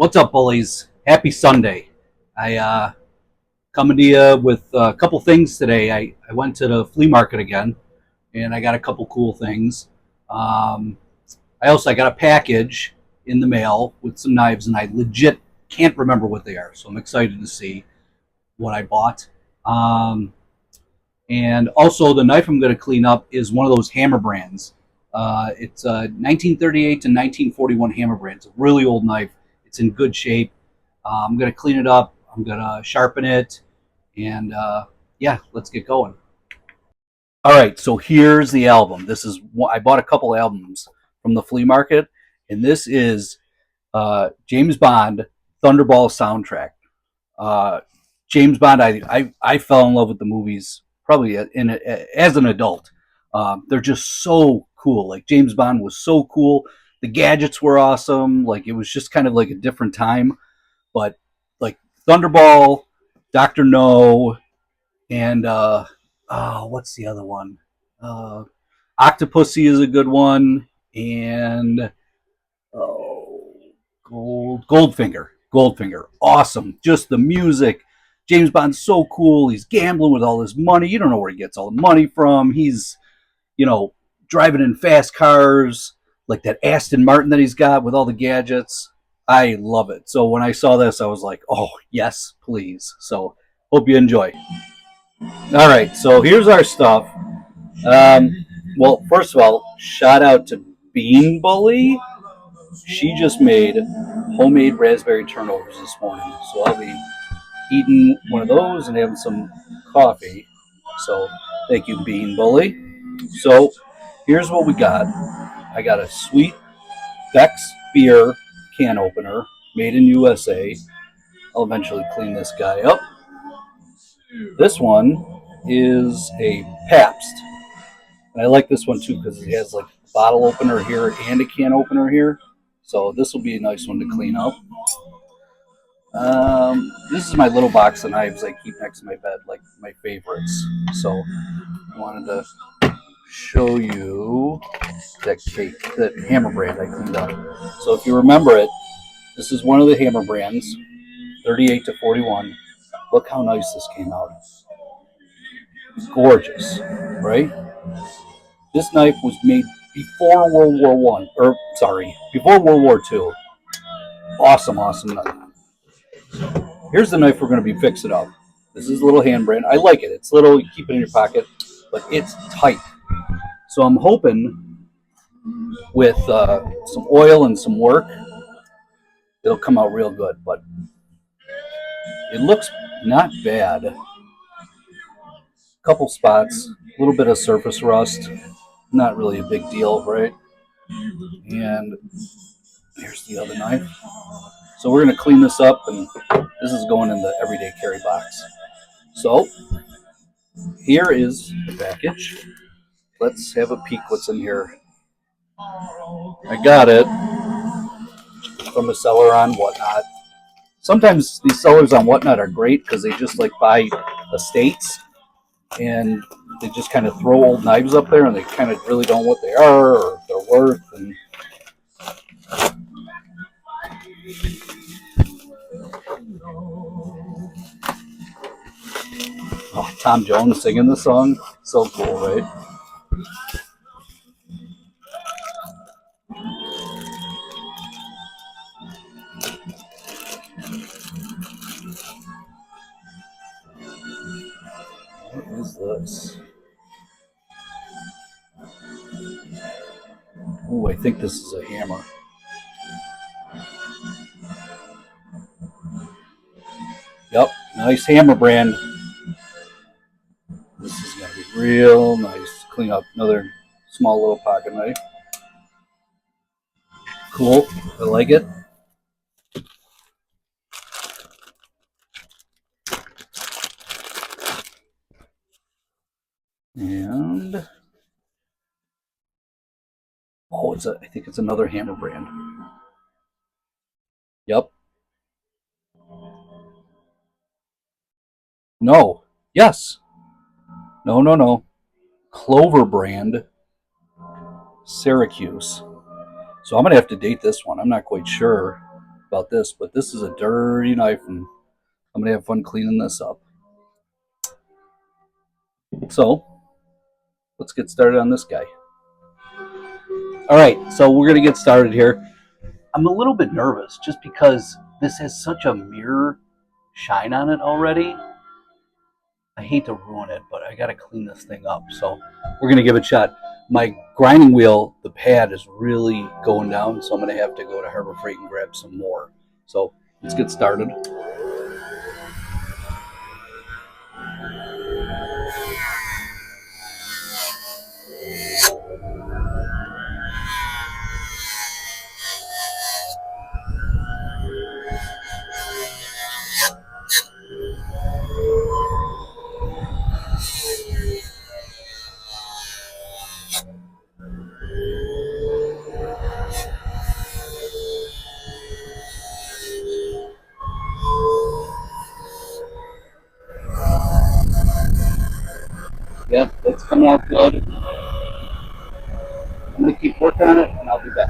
What's up, bullies? Happy Sunday. I coming to you with a couple things today. I went to the flea market again, and I got a couple cool things. Um, I got a package in the mail with some knives, and I legit can't remember what they are. So I'm excited to see what I bought. Um, and also, the knife I'm going to clean up is one of those HammerBrands. It's a 1938 to 1941 HammerBrand. It's a really old knife. It's in good shape. I'm going to clean it up. I'm going to sharpen it. And yeah, let's get going. All right, so here's the album. I bought a couple albums from the flea market, and this is James Bond Thunderball soundtrack. Uh, James Bond, I fell in love with the movies probably as an adult. They're just so cool. Like James Bond was so cool. The gadgets were awesome. Like it was just kind of like a different time. But like Thunderball, Doctor No, and what's the other one? Uh, Octopussy is a good one, and oh, Goldfinger, awesome. Just the music. James Bond's so cool. He's gambling with all his money. You don't know where he gets all the money from. He's, you know, driving in fast cars like that Aston Martin that he's got with all the gadgets. I love it. So when I saw this, I was like, oh, yes, please. So hope you enjoy. All right, so here's our stuff. Well, first of all, shout out to Bean Bully. She just made homemade raspberry turnovers this morning. So I'll be eating one of those and having some coffee. So thank you, Bean Bully. So here's what we got. I got a sweet Beck's beer can opener made in USA. I'll eventually clean this guy up. This one is a Pabst. And I like this one too because it has like a bottle opener here and a can opener here. So this will be a nice one to clean up. This is my little box of knives I keep next to my bed, like my favorites. So I wanted to show you that HammerBrand I cleaned up. So if you remember it, this is one of the HammerBrands, 38 to 41. Look how nice this came out. Gorgeous, right? This knife was made before World War One, or sorry, before World War Two. Awesome, awesome knife. Here's the knife we're going to be fixing up. This is a little HammerBrand. I like it. It's little, you keep it in your pocket, but it's tight. So I'm hoping with some oil and some work, it'll come out real good. But it looks not bad. Couple spots, a little bit of surface rust. Not really a big deal, right? And here's the other knife. So we're going to clean this up, and this is going in the everyday carry box. So here is the package. Let's have a peek what's in here. I got it from a seller on Whatnot. Sometimes these sellers on Whatnot are great because they just like buy estates and they just kind of throw old knives up there and they kind of really don't know what they are or if they're worth. And oh, Tom Jones singing the song, so cool, right? What is this? Oh, I think this is a hammer. Yep, nice HammerBrand. This is going to be real nice. Clean up another small little pocket knife. Cool, I like it. And oh, I think it's another HammerBrand. Yep. No. Yes. No. Clover brand, Syracuse. So I'm gonna have to date this one. I'm not quite sure, about this, but this is a dirty knife, and I'm going to have fun cleaning this up. So, let's get started on this guy. All right, so we're going to get started here. I'm a little bit nervous just because this has such a mirror shine on it already. I hate to ruin it, but I got to clean this thing up. So we're going to give it a shot. My grinding wheel, the pad is really going down, so I'm going to have to go to Harbor Freight and grab some more. So let's get started. Yeah, it's coming out good. I'm going to keep working on it, and I'll be back.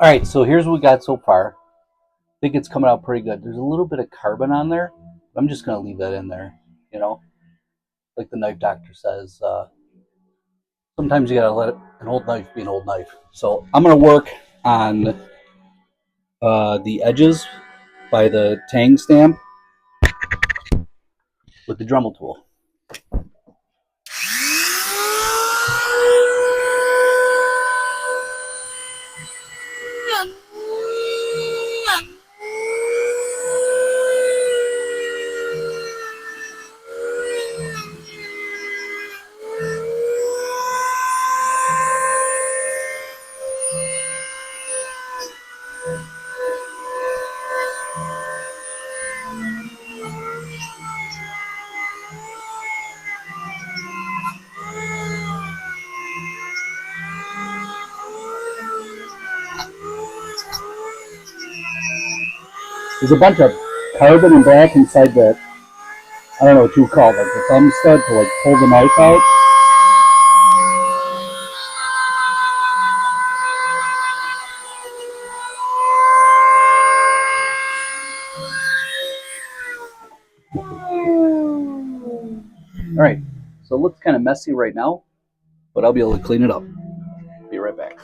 All right, so here's what we got so far. I think it's coming out pretty good. There's a little bit of carbon on there. I'm just going to leave that in there, you know. Like the knife doctor says, sometimes you got to let an old knife be an old knife. So I'm going to work on the edges by the tang stamp with the Dremel tool. There's a bunch of carbon and black inside that, I don't know what you call it, like the thumb stud to like pull the knife out. All right, so it looks kind of messy right now, but I'll be able to clean it up. Be right back.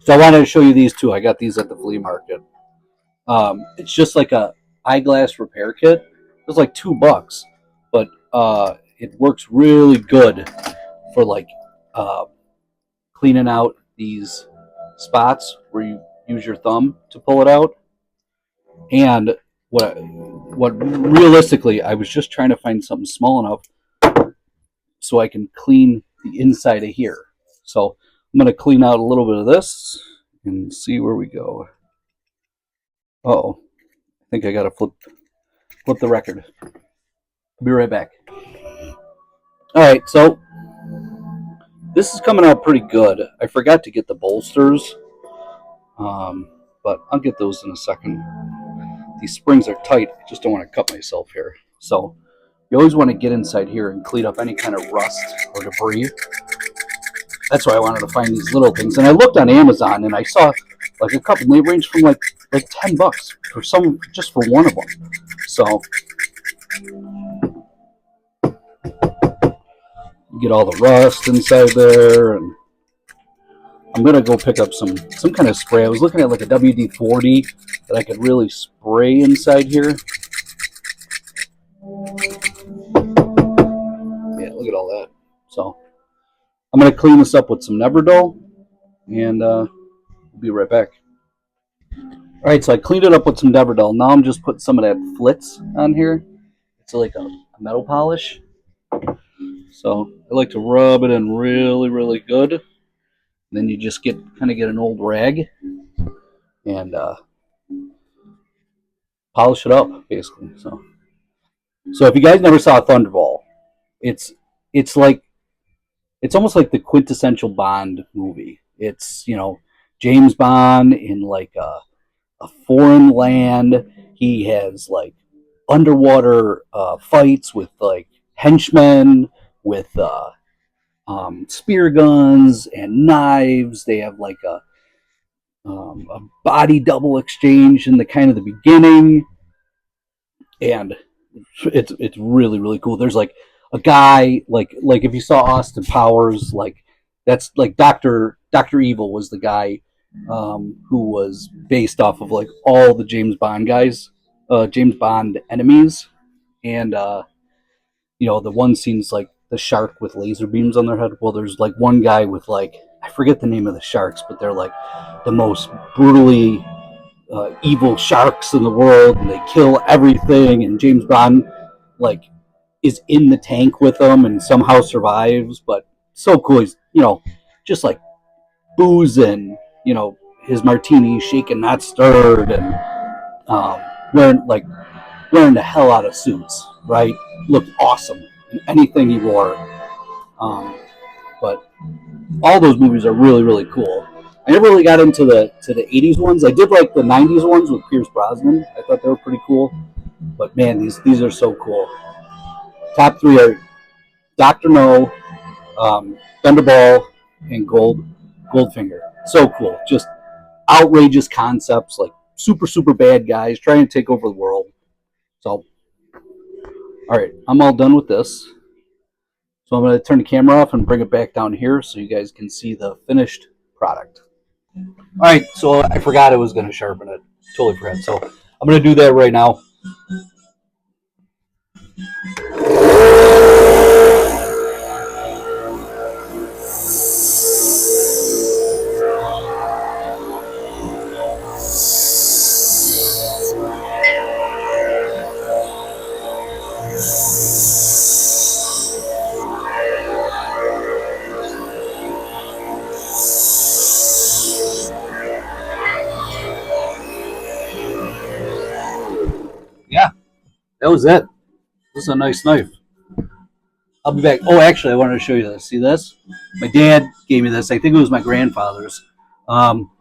So I wanted to show you these two. I got these at the flea market. It's just like a eyeglass repair kit. It's like $2, but it works really good for like cleaning out these spots where you use your thumb to pull it out. And what realistically, I was just trying to find something small enough so I can clean the inside of here. So I'm going to clean out a little bit of this and see where we go. Uh-oh. I think I got to flip the record. I'll be right back. All right, so this is coming out pretty good. I forgot to get the bolsters, but I'll get those in a second. These springs are tight. I just don't want to cut myself here. So you always want to get inside here and clean up any kind of rust or debris. That's why I wanted to find these little things. And I looked on Amazon and I saw like a couple. And they range from like $10 for some, just for one of them. So you get all the rust inside there, and I'm gonna go pick up some kind of spray. I was looking at like a WD-40 that I could really spray inside here. Yeah, look at all that. So I'm gonna clean this up with some Neverdull, and we'll be right back. All right, so I cleaned it up with some Neverdull. Now I'm just putting some of that Flitz on here. It's like a metal polish. So I like to rub it in really, really good. And then you just get an old rag and polish it up, basically. So if you guys never saw Thunderball, it's almost like the quintessential Bond movie. It's James Bond in like a foreign land. He has like underwater fights with like henchmen with spear guns and knives. They have like a body double exchange in the kind of the beginning, and it's really really cool. There's like a guy like if you saw Austin Powers, like that's like Doctor Evil was the guy who was based off of like all the James Bond guys, James Bond enemies, and you know the one scene's like the shark with laser beams on their head. Well, there's like one guy with like I forget the name of the sharks, but they're like the most brutally evil sharks in the world, and they kill everything. And James Bond like is in the tank with them and somehow survives. But so cool, he's just like boozing, his martini shaken not stirred, and um, wearing wearing the hell out of suits. Right, looked awesome in anything he wore. But all those movies are really really cool. I never really got into the 80s ones. I did like the 90s ones with Pierce Brosnan. I thought they were pretty cool. But man, these are so cool. Top three are Doctor No, Thunderball, and Goldfinger. So cool. Just outrageous concepts, like super super bad guys trying to take over the world. So, all right, I'm all done with this. So I'm going to turn the camera off and bring it back down here so you guys can see the finished product. All right, so I forgot I was going to sharpen it. Totally forgot. So I'm going to do that right now. Yeah, that was it. This is a nice knife. I'll be back. Oh, actually, I wanted to show you this. See this? My dad gave me this. I think it was my grandfather's. Um,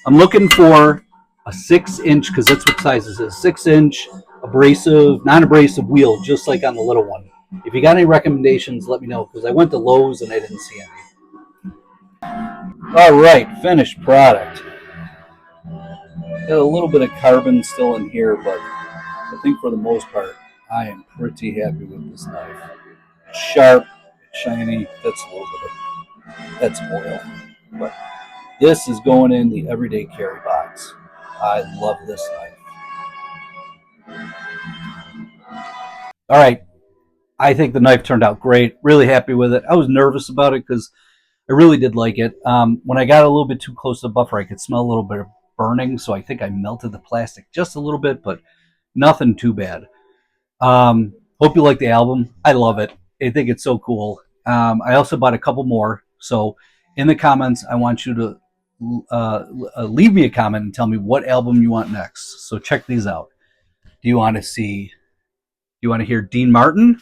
I'm looking for a 6-inch, because that's what size this is. 6-inch abrasive, non-abrasive wheel, just like on the little one. If you got any recommendations, let me know, because I went to Lowe's and I didn't see any. All right, finished product. Got a little bit of carbon still in here, but I think for the most part, I am pretty happy with this knife. It's sharp, it's shiny. That's a little bit of that's oil, but this is going in the everyday carry box. I love this knife. All right, I think the knife turned out great. Really happy with it. I was nervous about it because I really did like it. When I got a little bit too close to the buffer, I could smell a little bit of burning, so I think I melted the plastic just a little bit, but nothing too bad. Hope you like the album. I love it. I think it's so cool. I also bought a couple more. So in the comments, I want you to leave me a comment and tell me what album you want next. So check these out. Do you want to hear Dean Martin?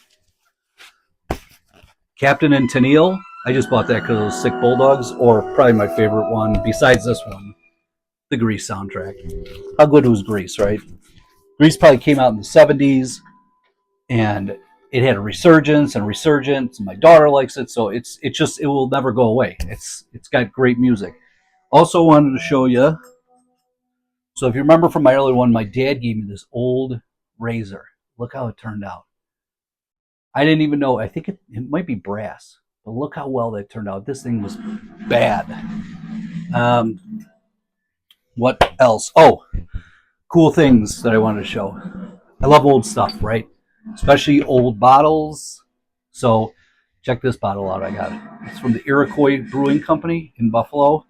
Captain and Tennille? I just bought that because of those sick Bulldogs, or probably my favorite one besides this one, the Grease soundtrack. How good was Grease, right? Grease probably came out in the 70s, and it had a resurgence. My daughter likes it, so it will never go away. It's got great music. Also wanted to show you. So if you remember from my earlier one, my dad gave me this old razor. Look how it turned out. I didn't even know. I think it might be brass, but look how well that turned out. This thing was bad. What else? Oh, cool things that I wanted to show. I love old stuff, right? Especially old bottles. So check this bottle out I got. It's from the Iroquois Brewing Company in Buffalo.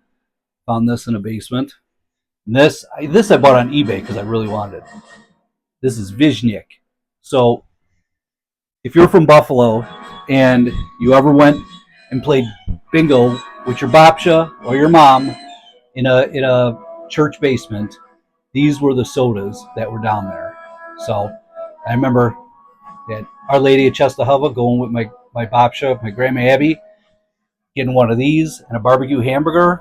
Found this in a basement. And this I bought on eBay because I really wanted it. This is Viznik. So if you're from Buffalo and you ever went and played bingo with your babcha or your mom in a church basement, these were the sodas that were down there. So I remember that Our Lady of Czestochowa going with my babcha, my grandma Abby, getting one of these and a barbecue hamburger.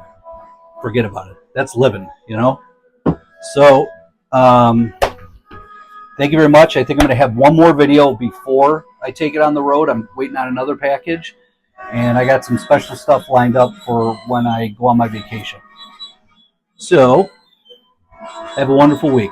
Forget about it. That's living, So, thank you very much. I think I'm going to have one more video before I take it on the road. I'm waiting on another package, and I got some special stuff lined up for when I go on my vacation. So, have a wonderful week.